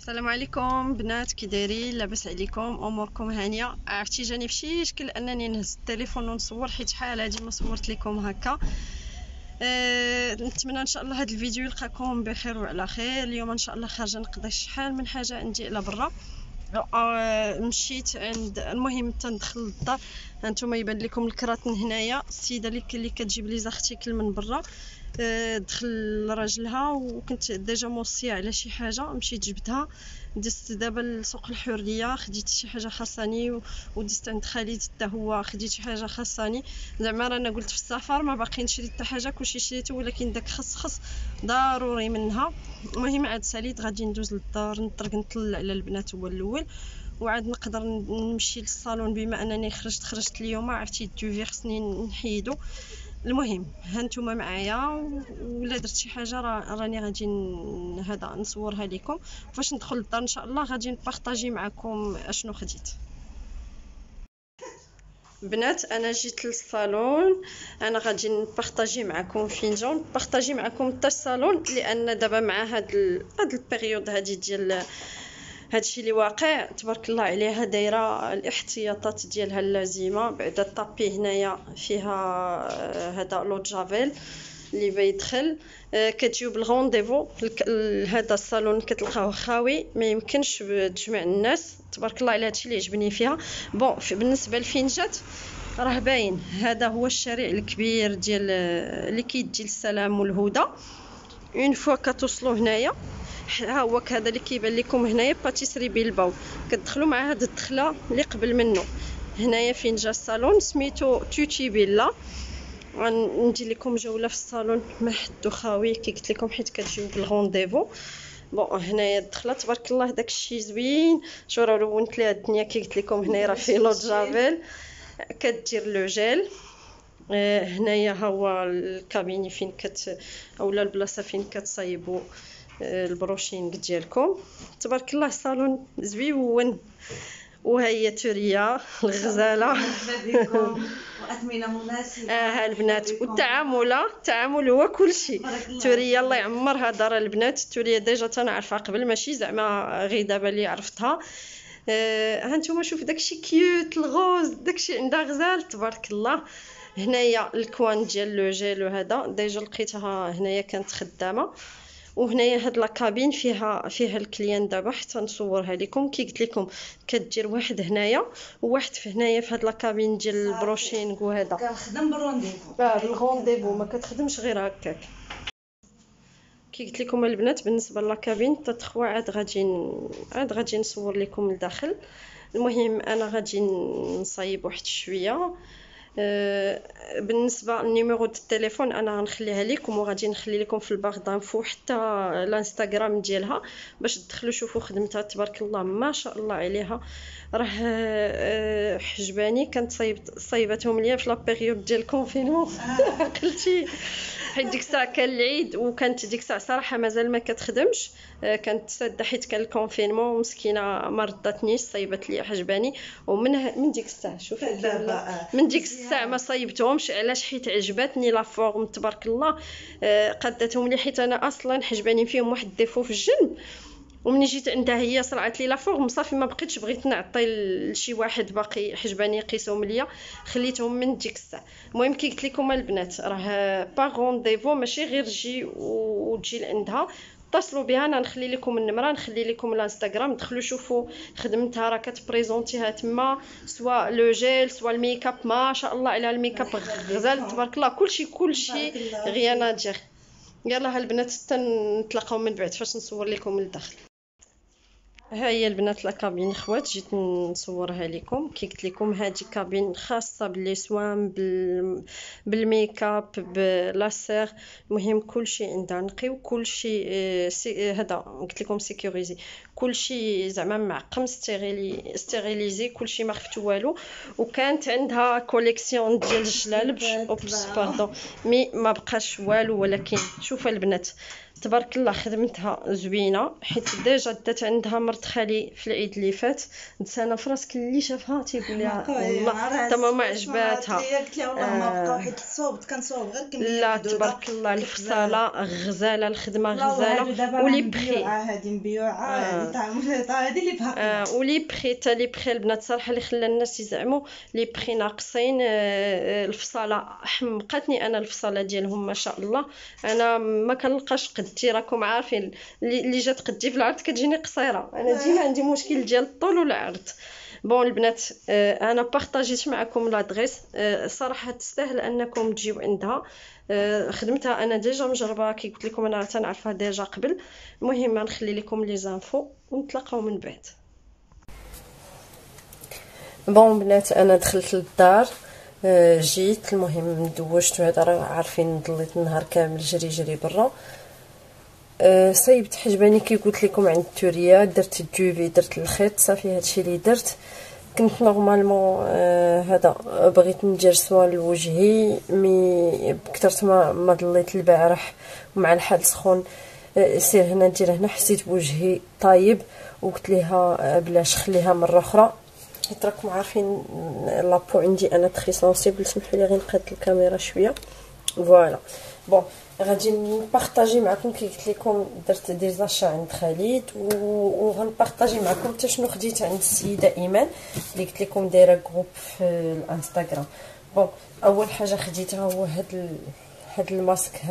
السلام عليكم بنات، كي دايرين؟ لاباس عليكم؟ اموركم هانيه؟ عرفتي جاني فشي شكل انني نهز التليفون ونصور، حيت شحال هادي ما صورت لكم هكا. نتمنى ان شاء الله هذا الفيديو يلقاكم بخير وعلى خير. اليوم ان شاء الله خارجه نقضي شحال من حاجه عندي على برا. مشيت عند المهم تندخل للدار، هانتوما يبان لكم الكراتن هنايا. السيده اللي كتجيب لي زارتيكل من برا دخل راجلها، وكنت ديجا موصيه على شي حاجه، مشيت جبتها. دزت دابا لسوق الحريه، خديت شي حاجه خاصاني، ودزت عند خالد حتى هو خديت شي حاجه خاصاني. زعما رانا قلت في السفر ما باقي نشري حتى حاجه، كلشي شريته، ولكن داك خص ضروري منها. المهم عاد ساليت غادي ندوز للدار، نطرق نطلع على البنات هو الاول، وعاد نقدر نمشي للصالون. بما انني خرجت اليوم، عرفتي الدوفي خصني نحيدو. المهم هانتوما معايا، ولا درت شي حاجه راني غادي هذا نصورها لكم. فاش ندخل للدار ان شاء الله غادي نبارطاجي معكم اشنو خديت. بنات انا جيت للصالون، انا غادي نبارطاجي معكم فنجان، نبارطاجي معكم حتى الصالون، لان دابا مع هاد البيريود هادي ديال هادشي اللي واقع تبارك الله عليها، دايره الاحتياطات ديالها اللازمه. بعد الطابي هنايا فيها هذا لو جافيل اللي بيدخل، كتجيو بالغونديفو. هذا الصالون كتلقاوه خاوي، ما يمكنش تجمع الناس. تبارك الله على هادشي اللي عجبني فيها. بون بالنسبه للفينجات راه باين، هذا هو الشارع الكبير ديال اللي كيدي للسلام والهدى. اون فوا كتوصلوا هنايا، ها هو هذا اللي كيبان لكم هنايا باتيسري بيلباو، كتدخلوا مع هاد الدخله اللي قبل منه. هنايا فين جا الصالون سميتو توتي بيلا. غندير لكم جوله في الصالون ما حدو خاوي كي قلت لكم، حيت كتجيو بالغونديفو. بون هنايا الدخله تبارك الله داكشي زوين. شو راه لونت ليها الدنيا كي قلت لكم. هنايا راه فيه لو جافيل، كدير لو جيل. هنايا ها هو الكابيني فين اولا البلاصه فين كتصايبوا البروشينغ ديالكم. تبارك الله الصالون زويون. وهي توريا الغزاله واثمنه مناسبه. ها البنات، التعامل هو كلشي. توريا الله يعمرها دار البنات. توريا ديجا تنعرفها قبل، ماشي زعما غير دابا اللي عرفتها. ها نتوما شوف داكشي كيوت الغوز، داكشي عندها غزال تبارك الله. هنايا الكوان ديال لو جيل، وهذا ديجا لقيتها هنايا كانت خدامه. وهنايا هاد لاكابين فيها الكليان. دابا حتى نصورها لكم. كي قلت لكم كدير واحد هنايا وواحد في هنايا في هاد لاكابين ديال البروشينغ، وهذا كنخدم بالرونديفو. بالغونديفو، ما كتخدمش غير هكاك. كي قلت لكم البنات بالنسبه لاكابين تتخوا، عاد غادي نصور لكم الداخل. المهم انا غادي نصايب واحد شويه. بالنسبه للنيميرو ديال التليفون انا غنخليها لكم، وغادي نخلي لكم في الباغ دانفو حتى الانستغرام ديالها باش تدخلوا شوفوا خدمتها. تبارك الله ما شاء الله عليها، راه حجباني. كانت صايبتهم ليا في لا بيريود ديال الكونفينمون. عقلتي حيت ديك الساعه كان العيد، وكانت ديك الساعه صراحه مازال ما كتخدمش، كانت ساده حيت كان الكونفينمون. مسكينه ما رداتنيش، صايبت لي حجباني. ومن ديك الساعه شوفي من ديك الساعه ما صايبتهمش. علاش؟ حيت عجبتني لا فورم تبارك الله. قدتهم لي حيت انا اصلا حجباني فيهم واحد ديفو في الجنب، ومني جيت عندها هي صرعت لي لا فورم صافي، ما بقيتش بغيت نعطي لشي واحد باقي حجباني يقيسهم ليا، خليتهم من ديك الساعه. المهم كي قلت لكم البنات راه با رونديفو، ماشي غير تجي وتجي لعندها. اتصلوا بها، انا نخلي لكم النمره، نخلي لكم الانستغرام، دخلوا شوفوا خدمتها. راه كتبريزونتيها تما، سوا لو جيل سوا الميكاب. ما شاء الله على الميكاب غزال تبارك الله. كلشي غيانا دير. يلا البنات حتى نتلاقاو من بعد فاش نصور لكم الداخل. ها هي البنات لاكابين خوات، جيت نصورها لكم. كي قلت لكم هذه كابين خاصه باللي سوام بالميكاب بلاسير. المهم كلشي عندها نقي، وكلشي هذا قلت لكم سيكوريزي، كلشي زعما معقم ستيريليزي، كلشي ما خفتو والو. وكانت عندها كوليكسيون ديال الجلالب اوبس باردون، مي ما بقاش والو. ولكن شوف البنات تبارك الله خدمتها زوينه، حيت ديجا دات عندها مرت خالي في العيد اللي فات. انا في راسك اللي شافها تيقول لها والله حتى ماما عجباتها. قلت لها والله ما بقاو حيت الصوب كنصوب غير كميه لا محدوده. تبارك الله الفصاله غزاله، الخدمه لا غزاله، ولي بخي هادي مبيوعه هادي طعم هادي اللي باقي. ولي بخي تا لي بخي البنات صراحه اللي خلى الناس يزعموا لي بخي ناقصين. الفصاله حمقتني انا، الفصاله ديالهم ما شاء الله. انا ما كنلقاش قدتي، راكم عارفين اللي جات قدتي في العرض كتجيني قصيره. انا ديما عندي مشكل ديال الطول والعرض. بون البنات انا بارطاجيت معكم لادريس، صراحه تستاهل انكم تجيو عندها. خدمتها انا ديجا مجربه، كي قلت لكم انا تنعرفها ديجا قبل. المهم نخلي لكم لي زانفو ونتلاقاو من بعد. بون بنات انا دخلت للدار، جيت المهم دوشت هذا، راه عارفين ضليت النهار كامل جري برا. صيبت حجباني كي قلت لكم عند التوريه، درت الجوفي، درت الخيط، صافي هادشي اللي درت. كنت نورمالمون هذا بغيت ندير سوان لوجهي، مي كثرت ما ضليت البارح ومع الحال سخون. سير هنا ندير هنا، حسيت بوجهي طايب وقلت ليها بلاش خليها مره اخرى، حيت راكم عارفين لابو عندي انا تري سونسيبل. سمحوا لي غير نقاد الكاميرا شويه. فوالا بون غادي نبارطاجي معكم كي قلت لكم درت دي زاشا عند خالد، وغنبارطاجي معكم حتى شنو خديت عند السيده ايمان اللي قلت لكم دايره جروب في الانستغرام. بون اول حاجه خديتها هو هاد الماسك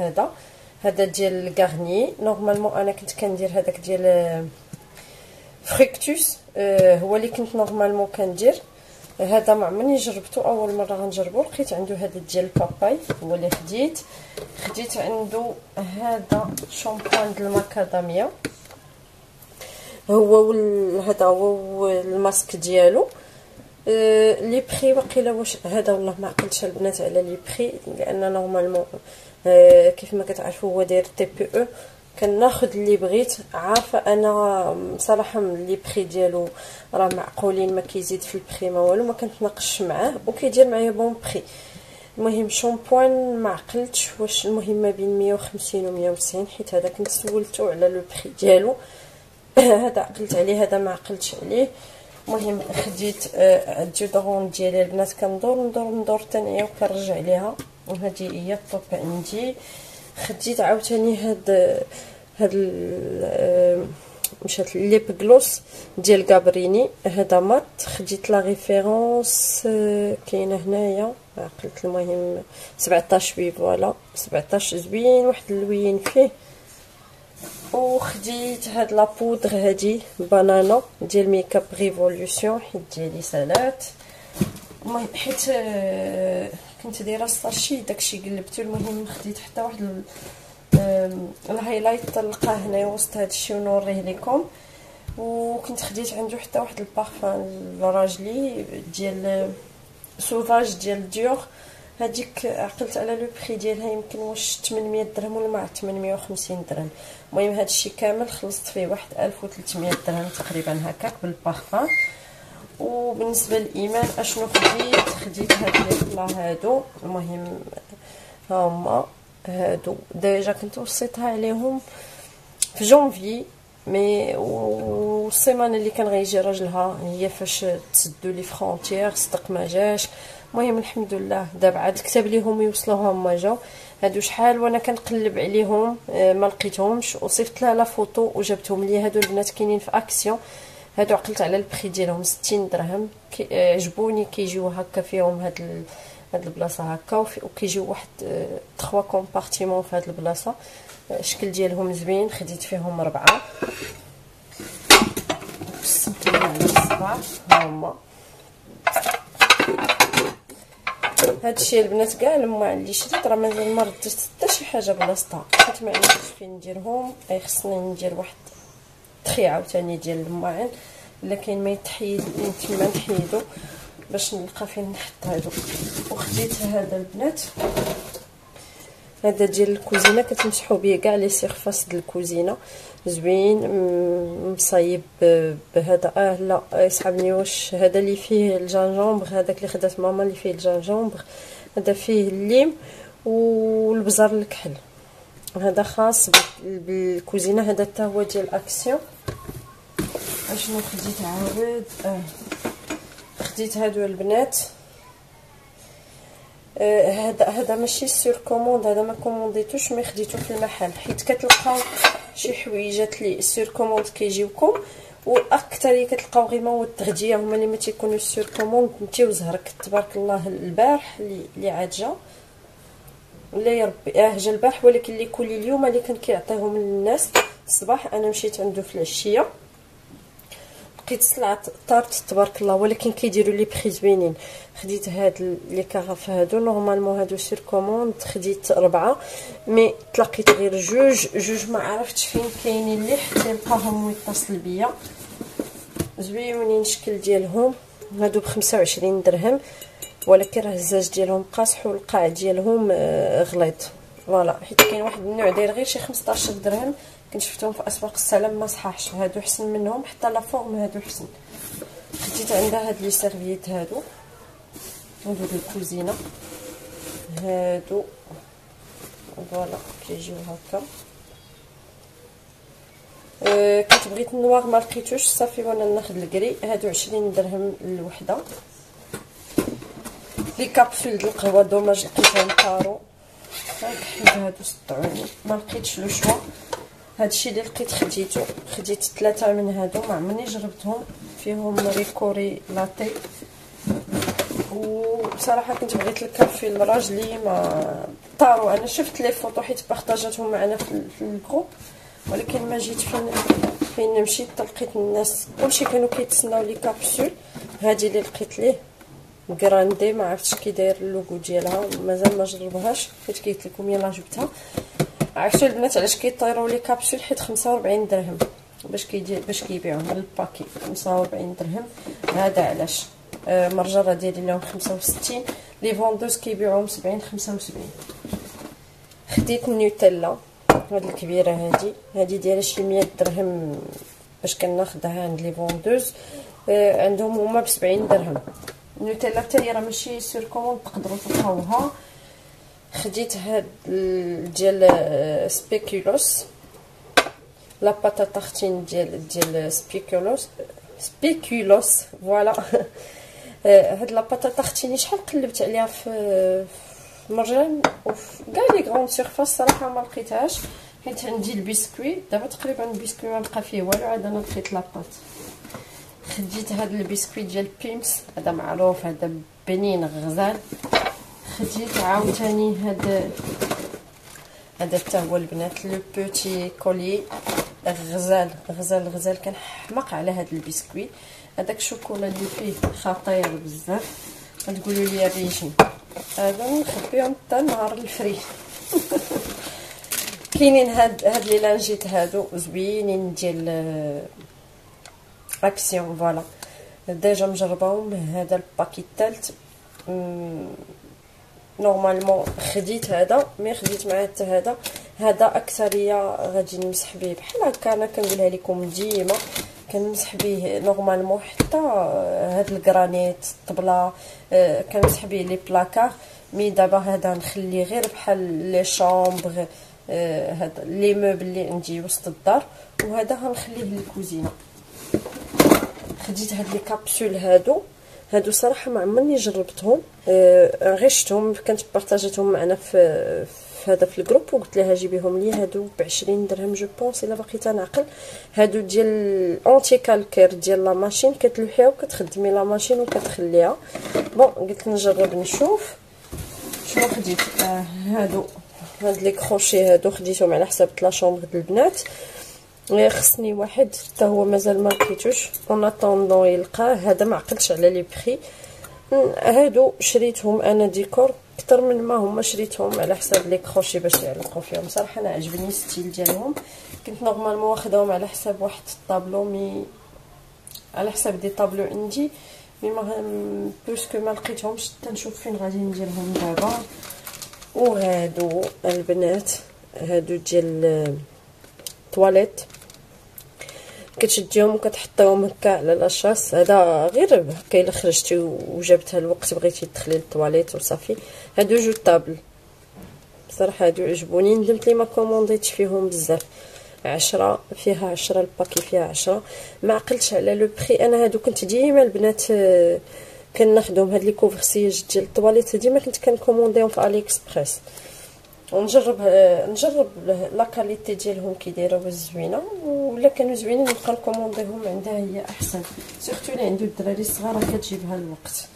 هذا ديال غارني. نورمالمون انا كنت كندير هذاك ديال فريكتوس، هو اللي كنت نورمالمون كندير. هذا ما عمرني جربته، اول مره غنجربو. لقيت عنده هذا ديال الباباي هو اللي خديت عنده هذا شامبوان ديال الماكاداميا، هذا هو الماسك ديالو. لي بري واقيلا واش هذا والله ما عقلتش البنات على لي بري، لان نورمالمون كيف ما كتعرفوا هو داير تي بي او، كناخذ اللي بغيت. عارفه انا صراحه لي بري ديالو راه معقولين، ما كيزيد في البري ما والو، ما كنتناقش معاه وكيدير معايا بون بري. المهم شامبوان ما عقلتش واش المهم ما بين 150 و 190، حيت هذا كنت سولته على لو بري ديالو. هذا عقلت عليه، هذا ما عقلتش عليه. المهم خديت الديودورون ديالي البنات، كندور تانية وكنرجع ليها، وهذه هي الطوب عندي. خديت عاوتاني هاد مشات ليب جلوس ديال غابريني، هذا مات. خديت لا ريفيرونس كاينه هنايا، عقلت المهم 17 وي فوالا 17 زوين، واحد اللوين فيه. وخديت هاد لا بودر هادي بانانا ديال ميكاب ريفولوشن، حيت ديالي سالات. المهم حيت كنت دايره الساشي داكشي قلبته. المهم خديت حتى واحد الهايلايت تلقاه هنايا وسط هادشي ونوريه لكم. وكنت خديت عنده حتى واحد البارفان لراجلي ديال سوفاج ديال ديور. هذيك عقلت على لو بري ديالها يمكن واش 800 درهم ولا مع 850 درهم. المهم هادشي كامل خلصت فيه واحد 1300 درهم تقريبا هكاك بالبارفان. وبالنسبه للايمان اشنو خديت هاد لي بلا هادو. المهم هما هادو ديجا كنت وصيتها عليهم في جونفي، مي والسيمانه اللي كان غيجي راجلها هي فاش تسدوا لي فرونتيير صدق ما جاش. المهم الحمد لله دابا عاد كتب ليهم يوصلوهم ما جاو. هادو شحال وانا كنقلب عليهم ما لقيتهمش، وصيفط لها لا فوتو وجابتهم لي. هادو البنات كاينين في اكسيون، هادو عقلت على البري ديالهم 60 درهم. عجبوني كيجيو هكا فيهم هاد البلاصه هكا، وكيجيو واحد 3 كومبارتيمون في هاد البلاصه. الشكل ديالهم زوين، خديت فيهم 4 قسمتهم على الصباع. هما هادشي البنات كاع الماعن اللي شريت راه مازال ما رديت حتى شي حاجه بلاصتها، حيت ما عرفتش فين نديرهم. خصني ندير واحد تخي عاوتاني ديال الماعن، الا كاين ما يتحيد من تما نحيدو باش نلقى فين نحط هادو. وخديت هذا البنات، هذا ديال الكوزينه كتمسحوا به كاع لي سيرفاس ديال الكوزينه، زوين مصايب بهذا. لا يصحابني واش هذا اللي فيه الجانجومبر، هذاك اللي خدات ماما اللي فيه الجانجومبر، هذا فيه الليم والبزار الكحل. هذا خاص بالكوزينه، هذا حتى هو ديال اكسيون. اشنو خديت عاود؟ خديت هادو البنات. هذا ماشي سور كوموند، هذا ما كومونديتوش مي خديته في المحل، حيت كتلقاو شي حويجات لي سور كوموند كيجيوكم، واكثر كتلقاو غير مواد التغذيه هما اللي ما تيكونوش سور كوموند. نتي وزهرك تبارك الله البارح اللي عاد جا، لا يا ربي جا البارح، ولكن اللي كل اليوم اللي كان كيعطيهم للناس الصباح، انا مشيت عنده في العشيه لقيت سلعه طارت تبارك الله، ولكن كيديروا لي بري زوينين. خديت هاد لي كاغاف هادو نورمالمون هادو سير كوموند، خديت 4 مي تلقيت غير جوج ما عرفتش فين كاينين لي، حتى لقاهم يتصل بيا. زوينين الشكل ديالهم، هادو ب25 درهم، ولكن راه الزاج ديالهم قاصح والقاع ديالهم غليظ. فوالا حيت كاين واحد النوع داير غير شي 15 درهم، كنت شفتهم في اسواق السلام ما صحاحش. هادو حسن منهم، حتى لا فورم هادو حسن. خديت عندها هاد لي سيرفييت هادو الكوزينه هادو، فوالا كيجيو هكا. كنت بغيت النوار ما لقيتوش صافي، وانا ناخذ الكري. هادو 20 درهم الوحده. لي كابسول د القهوه دوماج لقيتهم كارو، هادو صدعوني ما لقيتش لو شوا. هادشي اللي لقيت خديت 3 من هادو، ما عمرني جربتهم، فيهم ريكوري لاتي. وبصراحه كنت بغيت الكافي لراجلي ما طارو. انا شفت لي فوطو حيت بارطاجاتهم معنا في الجروب، ولكن ما جيت فين مشيت لقيت الناس كلشي كانوا كيتسناو لي كابسول. هذه اللي لقيت ليه غراندي، ما عرفتش كي داير اللوغو ديالها، مازال ما جربوهاش، حيت قلت لكم يلاه جبتها. عرفتوا البنات علاش كيطيروا لي كابسول؟ حيت 45 درهم باش كيبيعوهم الباكي 45 درهم. هذا علاش مرجه راه دايرين لهم 65، لي فوندوز كيبيعوهم 70 75. خديت النوتيلا هاد الكبيره، هادي دايره شي 100 درهم باش كناخذها عند لي فوندوز، عندهم هما ب70 درهم. النوتيلا حتى هي راه ماشي سور كوموند، تقدروا تلقاوها. خديت هاد ديال سبيكولوس، لا باتا تارتين ديال سبيكولوس فوالا. هاد لا باتا تارتيني شحال قلبت عليها في مرجان وفي كاع لي غرون سيرفاس، صراحه ما لقيتهاش، حيت عندي البسكوي دابا تقريبا البسكوي ما بقى فيه والو، عاد انا لقيت لاباط. خديت هاد البسكوي ديال بيمس، هذا معروف، هذا بنين غزال. خديت عاوتاني هذا حتى هو البنات لو بوتي كولي غزال كنحماق على هاد البسكوي. هذاك الشوكولا اللي فيه خطير بزاف، غتقولوا لي الريجيم، هذا نخبيهم حتى نهار الفري. كاينين هاد لي لانجيت هادو زوينين ديال اكسيون، فوالا ديجا مجرباهم. هذا الباكي الثالث نورمالمون خديت هذا، مي خديت معاه حتى هذا اكثريه غادي نمسح به بحال هكا. انا كنقولها لكم ديما كنمسح به نورمالمون، حتى هاد الكرانيت الطبله كنمسح به لي بلاكار. مي دابا هذا نخليه غير بحال لي شامبر، هذا لي موبل اللي عندي وسط الدار، وهذا غنخليه للكوزينه. خديت هاد لي كابسول هادو صراحه ما عمرني جربتهم، غير شفتهم كانت بارطاجتهم معنا في هذا في الجروب، وقلت لها جيبيهم لي. هادو ب20 درهم جو بونس الا بقيت نعقل. هادو ديال اونتي كالكير ديال لا ماشين، كتلوحيها وكتخدمي لا ماشين وكتخليها. بون قلت نجرب نشوف شنو خديت. هاد لي كروشي هادو خديتهم على حساب لا شومبر د البنات. خصني واحد حتى هو مازال ما لقيتوش، اون اتوندون يلقاه. هذا ما عقلتش على لي بري. هادو شريتهم انا ديكور اكثر من ما هما شريتهم على حساب لي كروشي باش يعلقوا فيهم. صراحه انا عجبني الستيل ديالهم. كنت نورمالمون واخداهم على حساب واحد الطابلو، مي على حساب دي طابلو عندي، مي ما بوسكو ما لقيتهمش، حتى نشوف فين غادي نديرهم دابا. وهادو البنات هادو ديال طواليت، كتشديهم وكتحطيهم هكا على لاشاس. هذا غير هكا الا خرجتي وجابتها الوقت بغيتي تدخلي للطواليت وصافي. هادو جو طابل صراحه هادو عجبوني. ندمت لي ما كومونديتش فيهم بزاف. 10 فيها 10 الباكي فيها 10. ما عقلتش على لو بري. انا هادو كنت ديما البنات كناخذهم هاد لي كوفرسيج ديال الطواليت ديما كنت كنكومونديهم في علي اكسبريس ونجرب لا كاليتي ديالهم كي دايره واش زوينه ولا كانوا زوينين نبقى نكومونديهم عندها هي احسن. سورتو اللي عنده الدراري الصغار كتجيبها الوقت.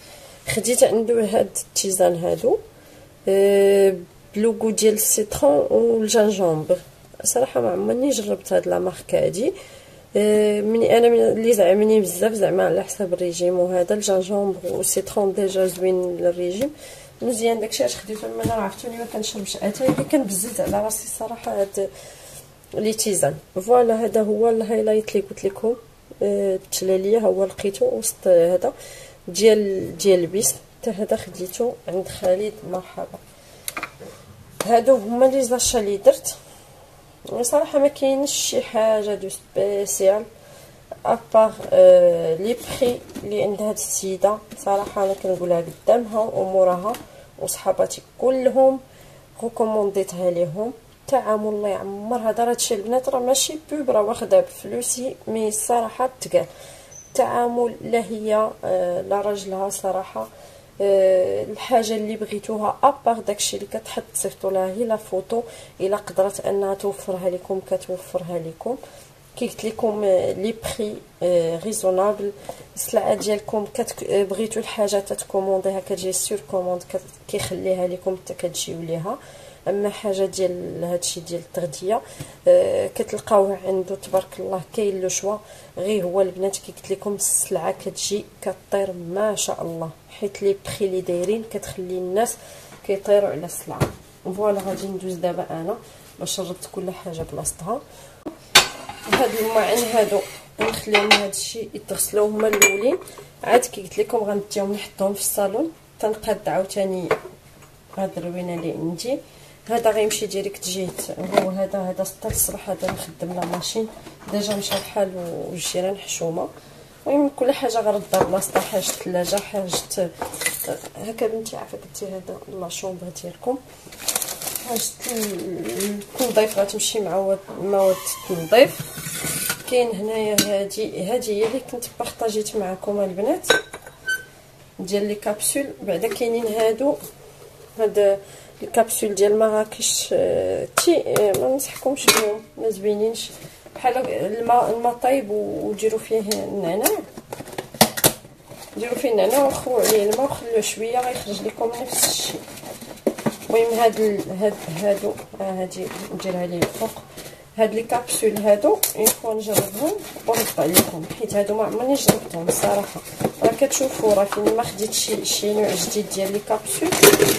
خديت عنده هاد التيزان هادو بلوغو ديال السيترون والجانجومبر. صراحه ما عمرني جربت هاد لا مارك هادي. مني انا اللي زعمني بزاف زعما على حساب الريجيم وهذا الجانجومبر والسيترون ديجا زوين للريجيم مزيان. داكشي علاش خديته. انا عرفتوني ما كنشربش اتاي اللي كنبزز على راسي صراحه هاد لي تيزان. فوالا هذا هو الهايلايت اللي قلت لكم التلاليه هو لقيته وسط هذا ديال البيس. حتى هذا خديته عند خالد مرحبا. هادو هما لي زاشا اللي درت. صراحه ما كاينش شي حاجه دو سبيسيال ابار لي بري اللي عند هاد السيده. صراحه انا كنقولها قدامها وموراها وصحاباتي كلهم ريكومونديتها ليهم. التعامل الله يعمر هذا هادشي البنات راه ماشي بوب راه واخده بفلوسي مي الصراحه تقال التعامل لا هي لا راجلها صراحه. الحاجه اللي بغيتوها ابار داكشي اللي كتحط صيفطوا لها هي لا فوتو الا قدرت انها توفرها لكم كتوفرها لكم. كي قلت لكم لي بري ريزونابل. السلعه ديالكم بغيتوا الحاجه تتكومونديها كتجي سور كوموند كيخليها لكم حتى كتجيو ليها. اما حاجه ديال هادشي ديال التغذيه كتلقاوه عنده تبارك الله كاين لو شوا. غير هو البنات كي قلت لكم السلعه كتجي كطير ما شاء الله حيت لي بري اللي دايرين كتخلي الناس كيطيروا على السلعه. فوالا غادي ندوز دابا انا باش نرد كل حاجه بلاصتها. هاد الماعن هادو نخليهم هادشي يتغسلوا هما الاولين عاد كي قلت لكم غنديهم نحطهم في الصالون تنقاد عاوتاني هاد الروينه اللي عندي. هذا غيمشي ديريكت جيت هو هذا 6 الصباح. هذا نخدم لا ماشين ديجا مشى بحال والجيران حشومه. المهم كل حاجه غردها بلاصتها. حاجه الثلاجه حاجه هكا بنتي عافاك قلتي هذا لا شومبر ديالكم. حاجه التنظيف غتمشي مع مواد التنظيف. كاين هنايا هذه هي اللي كنت بارطاجيت معكم البنات ديال لي كابسول. بعدا كاينين هاد الكابسول ديال مراكش ما ننصحكمش بهم ما زوينينش. بحال الماء طايب وديروا فيه النعناع. ديروا فيه النعناع وخروا عليه الماء وخلوه شويه غيخرج لكم نفس الشيء. المهم هادو هادي نديرها ليه فوق. هاد لي كابسول هادو يكون نجربهم ونرد عليكم حيت هادو ما عمرني جربتهم الصراحه. راه كتشوفوا راه فين ما خديت شي نوع جديد ديال لي كابسول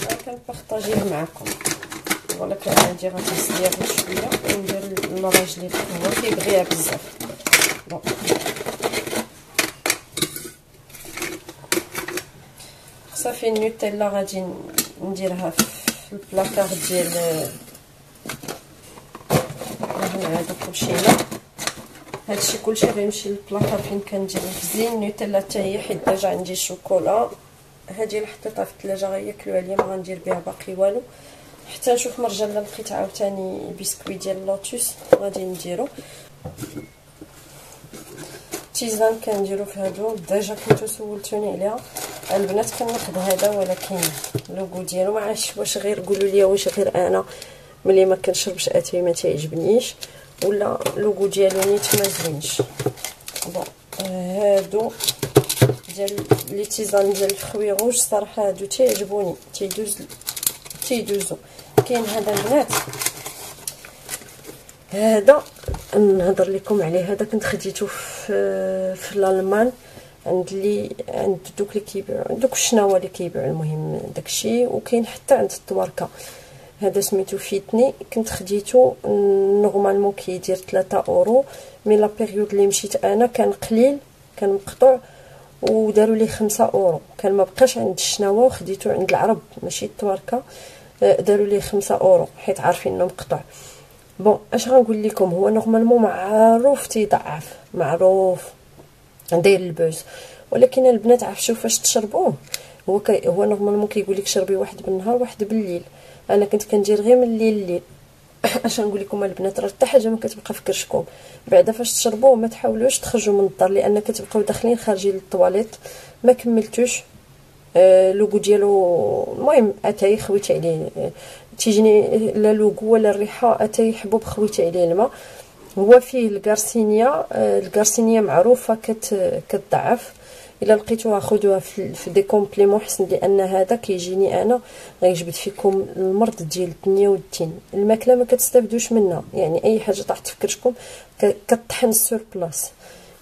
راه كنبارطاجيه معكم. ولكن غادي غنسليها غير شويه وندير لراجلي هو كيبغيها بزاف. بون صافي النوتيلا غادي نديرها في البلاكار ديال هذا كلشينا. هادشي كلشي غيمشي للبلاكار فين كندير الفزين. النوتيلا حتى هي حيت ديجا عندي الشوكولا. هادي اللي حطيتها في الثلاجه غياكلوها ليا ما غندير بها باقي والو حتى نشوف مرجان لا لقيت عاوتاني بسكوي ديال لوتوس غادي نديرو. تيزان كنديرو في هادو ديجا كنتو سولتوني عليها البنات. كناخذ هذا ولكن لوغو ديالو ما عرفتش واش غير قولوا لي واش غير انا ملي ما كنشربش اتاي ما تعجبنيش ولا لوغو ديالو نيت ما زوينش. بون هادو ديال لي تيزان ديال الخوي روج صراحه هادو تيعجبوني تيدوزو. كاين هذا البنات هذا نهضر لكم عليه. هذا كنت خديته في الالمان عند دوك اللي كيبيعوا دوك الشناوه اللي كيبيعوا المهم داكشي. وكاين حتى عند التواركه. هذا سميتو فيتني كنت خديته نورمالمون كيدير 3 اورو مي لا بيريود اللي مشيت انا كان قليل كان مقطوع وداروا لي 5 اورو. كان ما بقاش عند الشناوه وخديته عند العرب ماشي التواركه داروا لي 5 اورو حيت عارفين انه مقطوع. بون اش غنقول لكم هو نورمالمون معروف تيضعف معروف داير البوز ولكن البنات عرفتوا فاش تشربوه هو نورمالمون كيقول لك شربي واحد بالنهار واحد بالليل. انا كنت كندير غير من الليل اش نقول لكم البنات، راه حتى حاجه ما كتبقى في كرشكم بعدا فاش تشربوه. ما تحاولوش تخرجوا من الدار لان كتبقاو داخلين خارجين للطواليت ما كملتوش. لوغو ديالو المهم اتاي خويت عليه، تيجيني لا لوغو ولا الريحه اتاي حبوب خويت عليه الماء. هو فيه الكارسينيا، الكارسينيا معروفه كتضعف. الا لقيتوها خذوها في دي كومبليمون حسن، لان هذا كيجيني انا غيجبد فيكم المرض ديال الدنيا والدين. الماكله ما كتستافدوش منها، يعني اي حاجه طاحت في كرشكم كطحن سور بلاص.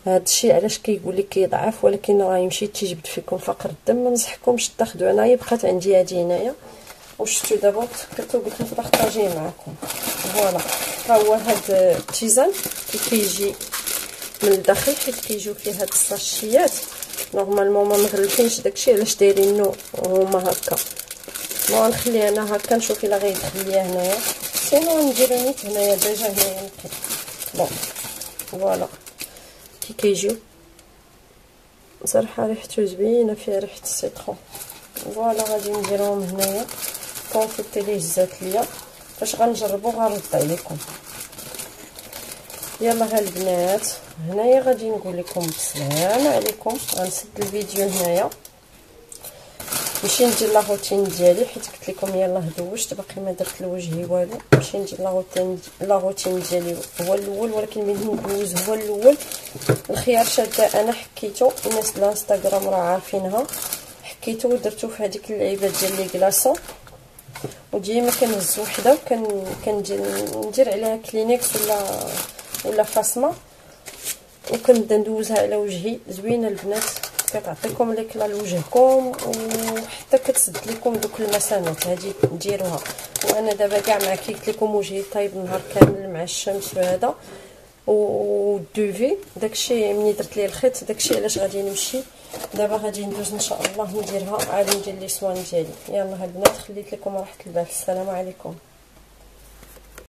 هذا الشيء علاش كيقول لك كيضعف، ولكن راه يمشي تيجبد فيكم فقر الدم. ما ننصحكمش تاخذوا. انايا بقات عندي هذه هنايا وشفتوا دابا تفكرت وقلت نبارطاجيه معكم. فوالا ها هو هذا التيزان كيجي من الداخل، حيت كيجيو فيه هاد الساشيات نورمالمون ما مغلفينش داكشي علاش دايرينو هما هكا. ما نخليه انا هكا نشوف الا غيدخل ليا هنايا، سينو نديرو نيت هنايا ديجا هنايا نقي. بون فوالا كي كيجيو صراحه ريحته زوينه، فيها ريحه السيترون. فوالا غادي نديرهم هنايا كونفيتي لي جزات ليا، فاش غنجربو غنرد عليكم. يلا ها البنات هنايا غادي نقول لكم بسلام عليكم. غنسد الفيديو هنايا نمشي ندير لا روتين ديالي، حيت قلت لكم يلاه دوشت باقي ما درت لوجهي والو. نمشي ندير لا روتين ديالي هو الاول، ولكن ملي ندوز هو الاول. الخيار شاده انا حكيتو، الناس الانستغرام راه عارفينها، حكيتو ودرتو في هذيك اللعيبه ديال لي كلاصون. وديما كنهز وحده ندير عليها كلينكس ولا فاسما، وكنبدا ندوزها على وجهي. زوينه البنات، كتعطيكم ليكلا لوجهكم وحتى كتسد لكم دوك المسامات. هذه ديروها. وانا دابا كاع مع كي قلت لكم وجهي طايب نهار كامل مع الشمس وهذا والدوفي داكشي. ملي درت ليه الخيط داكشي علاش غادي نمشي دابا غادي ندوز ان شاء الله نديرها عاد ندير لي سوان ديالي. يلا البنات خليت لكم راحه البال. السلام عليكم.